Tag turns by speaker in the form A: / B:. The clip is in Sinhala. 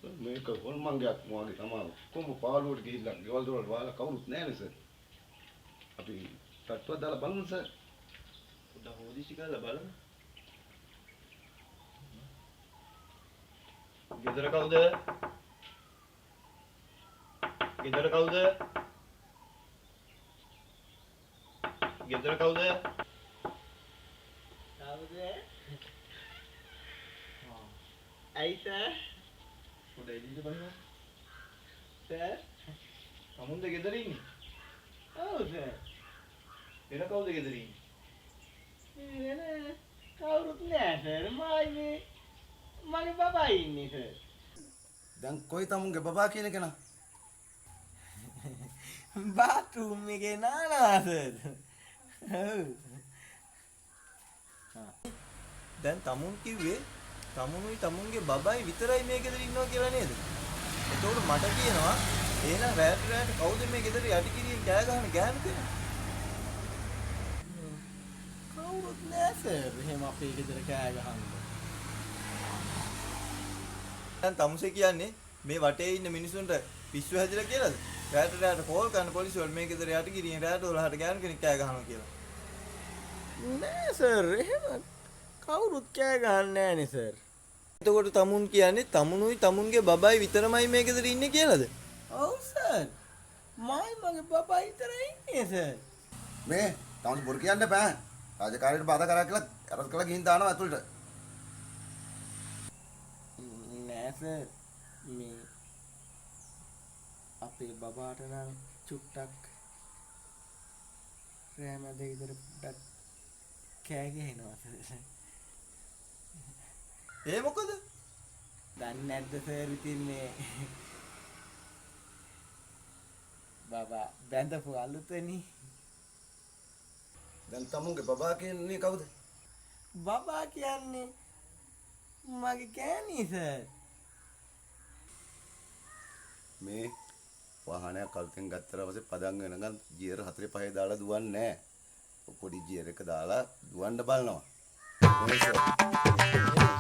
A: මේක හොල්මන්ගයක් මොවාගේ තමයි කොහොම පාළුවට ගිහිල්ලා ගෙවල් දොරවල් වහලා කවුරුත් නැහැ සර්. අපි තට්ටුවක් දාලා බලමු සර්.
B: පොඩ්ඩක් හොදිසි කරලා බලමු. ගෙදර කවුද? ගෙදර කවුද? ගෙදර කවුද?
C: කවුද? ඇයි සර්?
B: පොඩ්ඩක් එළියට බලන්න.
C: සර්?
B: අමුන්ද ගෙදර ඉන්නේ?
C: ඔව් සර්.
B: වෙන කවුද ගෙදර ඉන්නේ?
C: වෙන කවුරුත් නෑ සර්. මගේ බබා ඉන්නේ සර්.
A: දැන් කොයි තමුන්ගේ බබා කියන කෙනා?
C: බාත්රූම් එකේ නානවා සර්. ඔව්.
B: දැන් තමුන් කිව්වේ තමුනුයි තමුන්ගේ බබයි විතරයි මේ ගෙදර ඉන්නවා කියලා නේද? එතකොට මට කියනවා එහෙනම් රැට කවුද මේ ගෙදර යටිකිරියෙන් කෑ ගහන ගෑනු කෙනා?
C: කවුරුත් නෑ සර්. එහෙම අපේ ගෙදර කෑ ගහන්න.
B: දැන් තමුසේ කියන්නේ මේ වටේ ඉන්න මිනිසුන්ට පිස්සු හැදිලා කියලාද? රැට කෝල් කරන පොලිසිය වල මේ ගෙදර යටිකිරියෙන් රැට වලහට ගෑනු කෙනෙක් කෑ ගහනවා කියලා.
C: නෑ සර්. එහෙම කවුරුත් කෑ ගහන්නේ නෑනේ සර්.
B: එතකොට තමුන් කියන්නේ තමුනුයි තමුන්ගේ බබයි විතරමයි මේ ගෙදර ඉන්නේ කියලාද?
C: ඔව් සර්. මගේ බබා විතරයි ඉන්නේ සර්.
A: මේ තමුන් බොරු කියන්න බෑ. රාජකාරියට බාධා කරා කියලා අරස් කළා ගිහින් දානවා ඇතුළට.
C: නෑ සර්. මේ අපේ බබාට නම් චුට්ටක් රෑමැද විතර පොඩ්ඩක් කෑ ගහනවා සර්.
B: ඒ මොකද?
C: දන්නේ නැද්ද සර් ඉතින් මේ බබා බැඳපු අලුතෙනි.
A: දැන් තමුන්ගේ බබා කියන්නේ කවුද?
C: බබා කියන්නේ මගේ ගෑණි සර්.
A: මේ වාහනයක් අලුතෙන් ගත්තට පස්සේ පදන් වෙනකන් ගියර් 4 5 දාලා දුවන්නේ නැහැ. පොඩි ගියර් එක දාලා දුවන්න බලනවා. මොකද